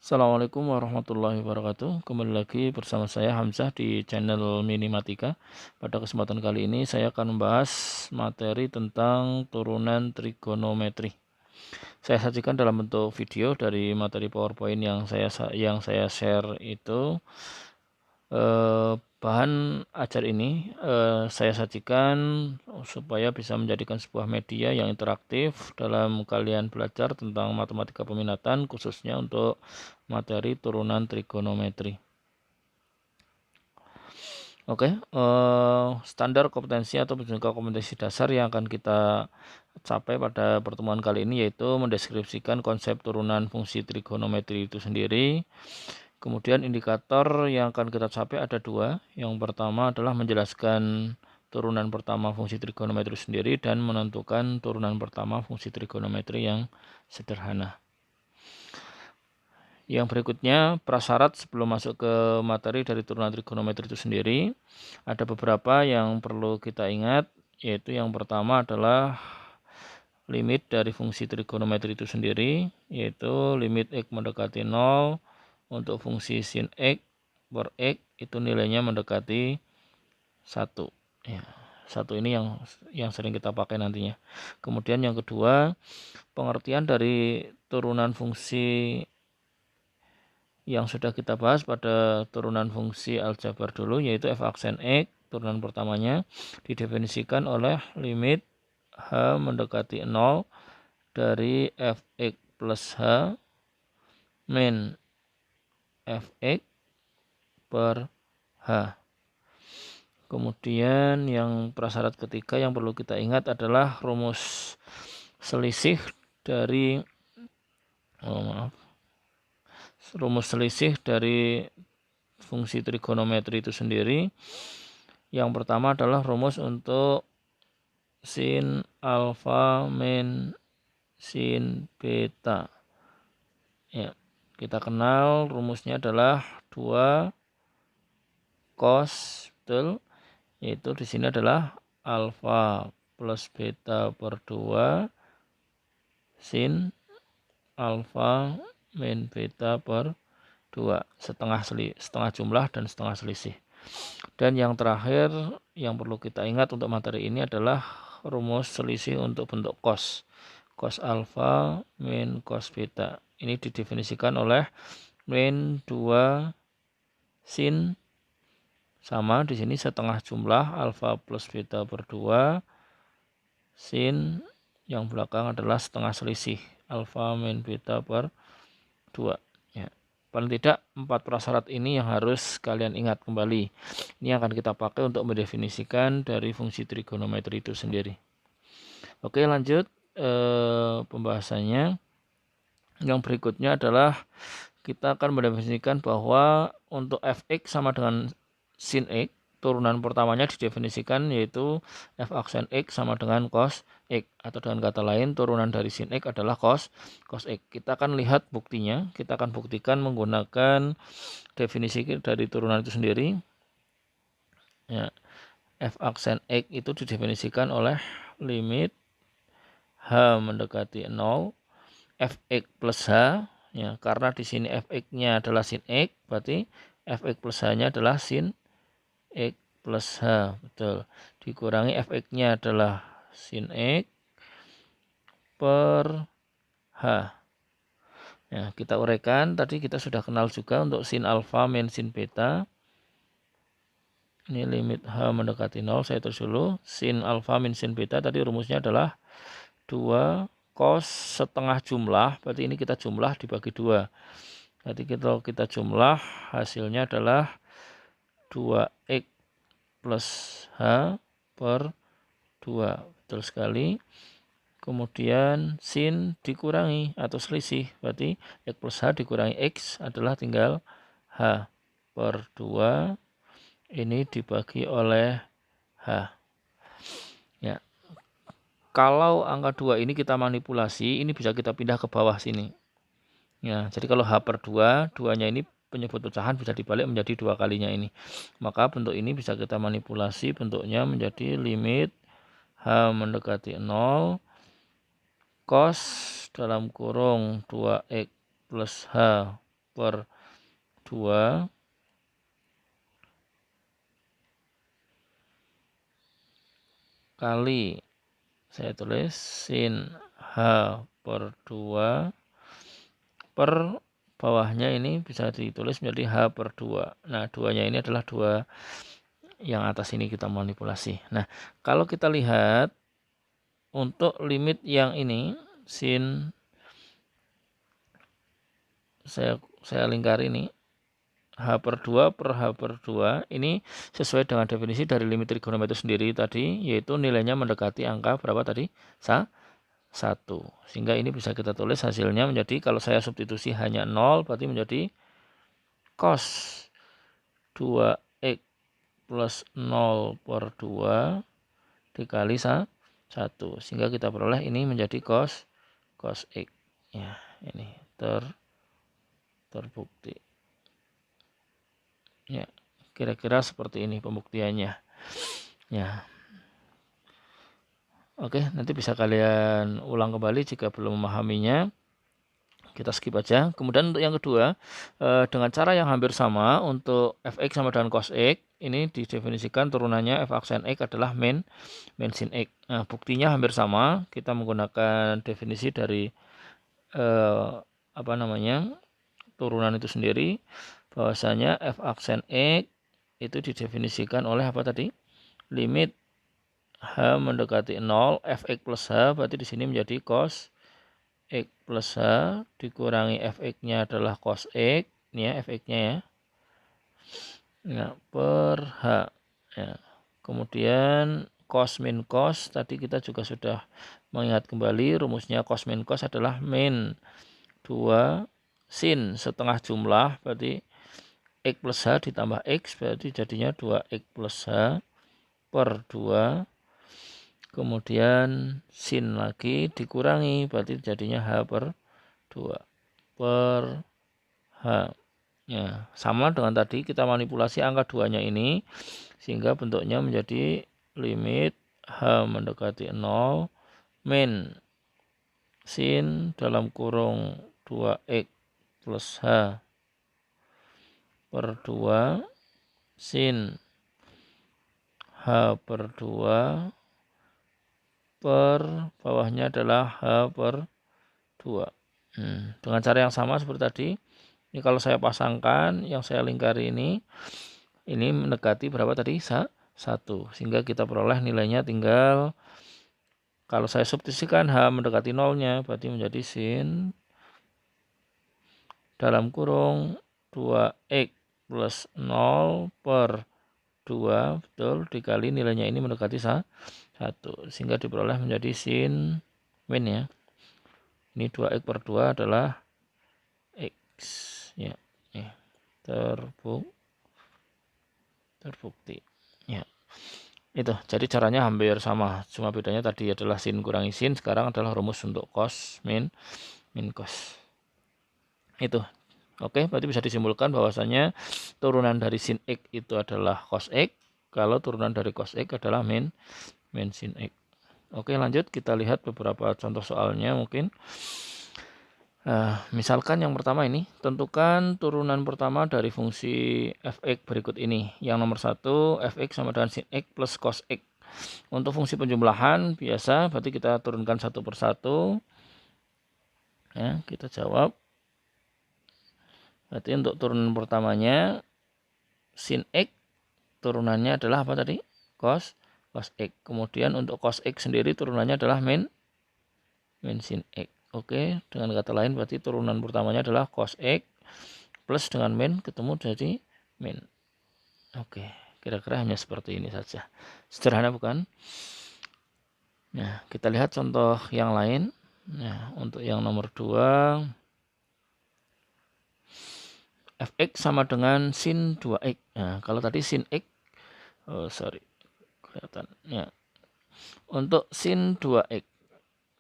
Assalamualaikum warahmatullahi wabarakatuh. Kembali lagi bersama saya Hamzah di channel Minimatika. Pada kesempatan kali ini saya akan membahas materi tentang turunan trigonometri. Saya sajikan dalam bentuk video dari materi PowerPoint yang saya share itu. Bahan ajar ini saya sajikan supaya bisa menjadikan sebuah media yang interaktif dalam kalian belajar tentang matematika peminatan, khususnya untuk materi turunan trigonometri. Oke, standar kompetensi atau juga kompetensi dasar yang akan kita capai pada pertemuan kali ini yaitu mendeskripsikan konsep turunan fungsi trigonometri itu sendiri. Kemudian indikator yang akan kita capai ada dua. Yang pertama adalah menjelaskan turunan pertama fungsi trigonometri sendiri dan menentukan turunan pertama fungsi trigonometri yang sederhana. Yang berikutnya, prasyarat sebelum masuk ke materi dari turunan trigonometri itu sendiri. Ada beberapa yang perlu kita ingat, yaitu yang pertama adalah limit dari fungsi trigonometri itu sendiri, yaitu limit x mendekati 0 untuk fungsi sin x per x itu nilainya mendekati 1. Ya, 1 ini yang sering kita pakai nantinya. Kemudian yang kedua, pengertian dari turunan fungsi yang sudah kita bahas pada turunan fungsi aljabar dulu, yaitu f aksen x, turunan pertamanya didefinisikan oleh limit h mendekati 0 dari fx plus h min fx per h. Kemudian yang prasyarat ketiga yang perlu kita ingat adalah rumus selisih dari fungsi trigonometri itu sendiri. Yang pertama adalah rumus untuk sin alfa min sin beta. Ya, kita kenal rumusnya adalah 2 cos, betul. Yaitu di sini adalah alfa plus beta per 2 sin alfa min beta per 2, setengah jumlah dan setengah selisih. Dan yang terakhir yang perlu kita ingat untuk materi ini adalah rumus selisih untuk bentuk cos. Cos alfa min cos beta. Ini didefinisikan oleh min 2 sin sama di sini setengah jumlah alfa plus beta per 2 sin yang belakang adalah setengah selisih alfa min beta per 2. Ya. Paling tidak 4 prasyarat ini yang harus kalian ingat kembali. Ini akan kita pakai untuk mendefinisikan dari fungsi trigonometri itu sendiri. Oke, lanjut pembahasannya. Yang berikutnya adalah kita akan mendefinisikan bahwa untuk fx sama dengan sin x, turunan pertamanya didefinisikan yaitu f aksen x sama dengan cos x, atau dengan kata lain turunan dari sin x adalah cos x. Kita akan lihat buktinya, kita akan buktikan menggunakan definisi dari turunan itu sendiri. Ya, f aksen x itu didefinisikan oleh limit h mendekati 0 fx plus h, ya, karena di sini fx-nya adalah sin x, berarti fx plus h-nya adalah sin x plus h, betul. Dikurangi fx-nya adalah sin x per h. Ya, kita uraikan, tadi kita sudah kenal juga untuk sin alfa min sin beta. Ini limit h mendekati 0, saya tulis dulu. Sin alfa min sin beta tadi rumusnya adalah 2 cos setengah jumlah, berarti ini kita jumlah dibagi 2. Berarti kalau kita jumlah hasilnya adalah 2x plus h per 2. Betul sekali. Kemudian sin dikurangi atau selisih, berarti x plus h dikurangi x adalah tinggal h per 2. Ini dibagi oleh h. Ya. Kalau angka 2 ini kita manipulasi, ini bisa kita pindah ke bawah sini. Ya, jadi kalau h per 2, 2-nya ini penyebut pecahan bisa dibalik menjadi 2 kalinya ini. Maka bentuk ini bisa kita manipulasi, bentuknya menjadi limit h mendekati 0 cos dalam kurung 2x plus h per 2 kali, saya tulis sin H per 2 per bawahnya ini bisa ditulis menjadi H per 2. Nah, 2-nya ini adalah 2 yang atas ini kita manipulasi. Nah, kalau kita lihat untuk limit yang ini, sin, saya lingkari ini, H per 2 per H per 2, ini sesuai dengan definisi dari limit trigonometri sendiri tadi, yaitu nilainya mendekati angka berapa tadi? 1. Sehingga ini bisa kita tulis hasilnya menjadi, kalau saya substitusi hanya 0, berarti menjadi cos 2x plus 0 per 2 dikali 1. Sehingga kita peroleh ini menjadi cos x. Ya, ini terbukti. Ya, kira-kira seperti ini pembuktiannya. Ya. Oke, nanti bisa kalian ulang kembali jika belum memahaminya. Kita skip aja. Kemudian untuk yang kedua, dengan cara yang hampir sama untuk fx sama dengan cos x, ini didefinisikan turunannya f aksen x adalah min sin x. Nah, buktinya hampir sama. Kita menggunakan definisi dari turunan itu sendiri, bahwasanya f aksen x itu didefinisikan oleh apa tadi? Limit h mendekati 0, fx plus h, berarti di sini menjadi cos x plus h dikurangi fx-nya adalah cos x, ini ya fx-nya ya. Nah, per h. Ya. Kemudian cos min cos, tadi kita juga sudah mengingat kembali rumusnya cos min cos adalah min 2 sin setengah jumlah, berarti x plus h ditambah x, berarti jadinya 2x plus h per 2. Kemudian sin lagi dikurangi, berarti jadinya h per 2 per h. Ya, sama dengan tadi kita manipulasi angka 2-nya ini, sehingga bentuknya menjadi limit h mendekati 0 min sin dalam kurung 2x plus h per 2 sin h per 2 per bawahnya adalah h per 2. Dengan cara yang sama seperti tadi, ini kalau saya pasangkan, yang saya lingkari ini mendekati berapa tadi? 1. Sehingga kita peroleh nilainya tinggal, kalau saya substitusikan h mendekati 0-nya, berarti menjadi sin dalam kurung 2x plus 0 per 2, betul, dikali nilainya ini mendekati 1, sehingga diperoleh menjadi sin min ya. Ini 2x per 2 adalah x ya. Terbukti ya. Itu jadi caranya hampir sama, cuma bedanya tadi adalah sin kurangi sin, sekarang adalah rumus untuk cos min cos. Itu oke, berarti bisa disimpulkan bahwasanya turunan dari sin x itu adalah cos x, kalau turunan dari cos x adalah min sin x. Oke, lanjut kita lihat beberapa contoh soalnya mungkin. Misalkan yang pertama ini, tentukan turunan pertama dari fungsi fx berikut ini. Yang nomor 1, fx sama dengan sin x plus cos x. Untuk fungsi penjumlahan biasa, berarti kita turunkan satu persatu. Ya, kita jawab. Berarti untuk turunan pertamanya sin x turunannya adalah apa tadi? Cos x. Kemudian untuk cos x sendiri turunannya adalah min sin x. Oke, dengan kata lain berarti turunan pertamanya adalah cos x plus dengan min ketemu jadi min. Oke, kira-kira hanya seperti ini saja. Sederhana bukan? Nah, kita lihat contoh yang lain. Nah, untuk yang nomor 2, fx sama dengan sin 2x. Nah, kalau tadi sin x, kelihatan. Ya. Untuk sin 2x.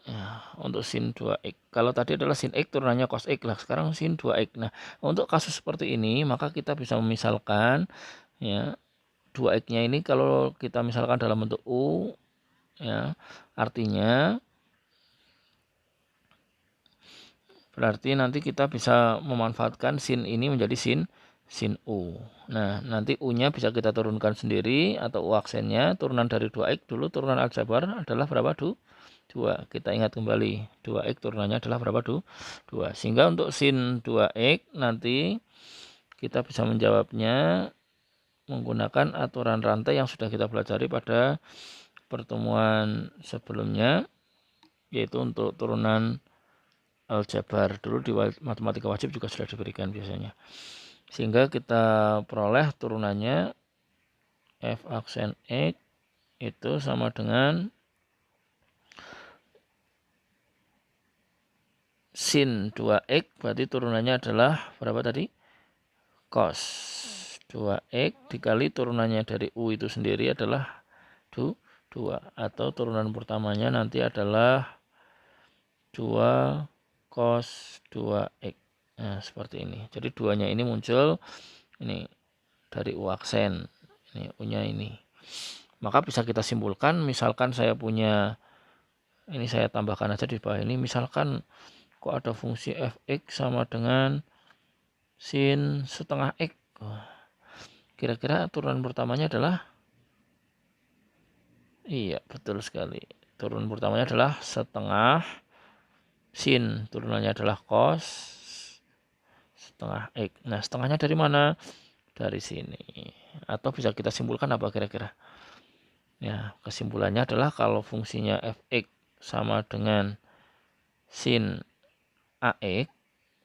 Ya, untuk sin 2x. Kalau tadi adalah sin x turunannya cos x lah, sekarang sin 2x. Nah, untuk kasus seperti ini, maka kita bisa memisalkan ya 2x-nya ini kalau kita misalkan dalam bentuk u ya, artinya Berarti nanti kita bisa memanfaatkan sin ini menjadi sin U. Nah, nanti U-nya bisa kita turunkan sendiri atau U aksennya turunan dari 2X dulu, turunan aljabar adalah berapa? 2. Kita ingat kembali, 2X turunannya adalah berapa? 2. Sehingga untuk sin 2X nanti kita bisa menjawabnya menggunakan aturan rantai yang sudah kita pelajari pada pertemuan sebelumnya, yaitu untuk turunan aljabar dulu di matematika wajib juga sudah diberikan biasanya. Sehingga kita peroleh turunannya f aksen x itu sama dengan sin 2x, berarti turunannya adalah berapa tadi? Cos 2x dikali turunannya dari U itu sendiri adalah 2, atau turunan pertamanya nanti adalah 2 cos 2x. Nah, seperti ini. Jadi duanya ini muncul ini dari U aksen. Ini U-nya ini. Maka bisa kita simpulkan, misalkan saya punya, ini saya tambahkan aja di bawah ini, misalkan kok ada fungsi fx sama dengan sin setengah x. Kira-kira turunan pertamanya adalah, iya betul sekali. Turunan pertamanya adalah setengah sin, turunannya adalah cos setengah x. Nah, setengahnya dari mana? Dari sini. Atau bisa kita simpulkan apa kira-kira? Ya, kesimpulannya adalah kalau fungsinya fx sama dengan sin ax,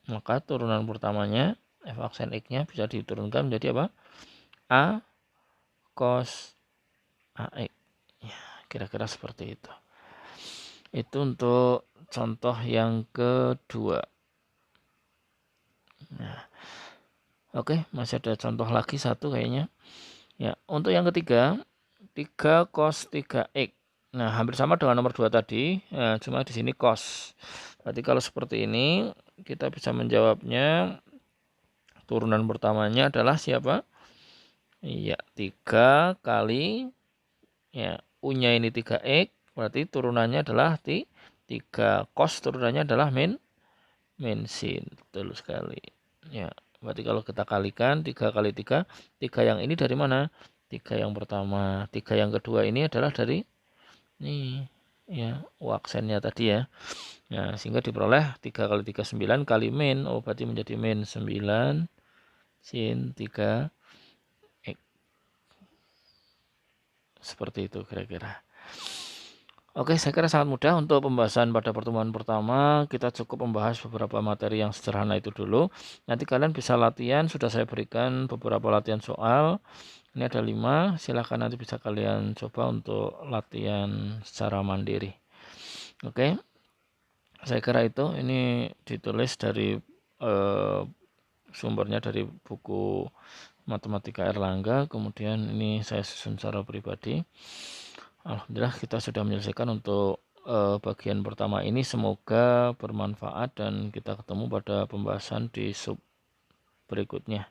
maka turunan pertamanya f aksen x-nya bisa diturunkan menjadi apa? A cos ax. Ya, kira-kira seperti itu. Itu untuk contoh yang kedua. Nah, oke, masih ada contoh lagi satu kayaknya. Ya, untuk yang ketiga, 3 cos 3x. Nah, hampir sama dengan nomor 2 tadi, ya, cuma di sini cos. Berarti kalau seperti ini, kita bisa menjawabnya turunan pertamanya adalah siapa? Iya, 3 kali, ya, U-nya ini 3x, berarti turunannya adalah 3. Cos turunannya adalah min sin. Betul sekali. Ya, berarti kalau kita kalikan 3 kali 3, 3 yang ini dari mana? 3 yang pertama. 3 yang kedua ini adalah dari ini, ya, U aksennya tadi ya. Nah, sehingga diperoleh 3 kali 3 9 kali min. Oh, berarti menjadi min 9 sin 3 x. Seperti itu kira-kira. Oke, saya kira sangat mudah untuk pembahasan pada pertemuan pertama. Kita cukup membahas beberapa materi yang sederhana itu dulu. Nanti kalian bisa latihan, sudah saya berikan beberapa latihan soal. Ini ada 5, silahkan nanti bisa kalian coba untuk latihan secara mandiri. Oke, saya kira itu, ini ditulis dari sumbernya dari buku Matematika Erlangga, kemudian ini saya susun secara pribadi. Alhamdulillah kita sudah menyelesaikan untuk bagian pertama ini. Semoga bermanfaat dan kita ketemu pada pembahasan di sub berikutnya.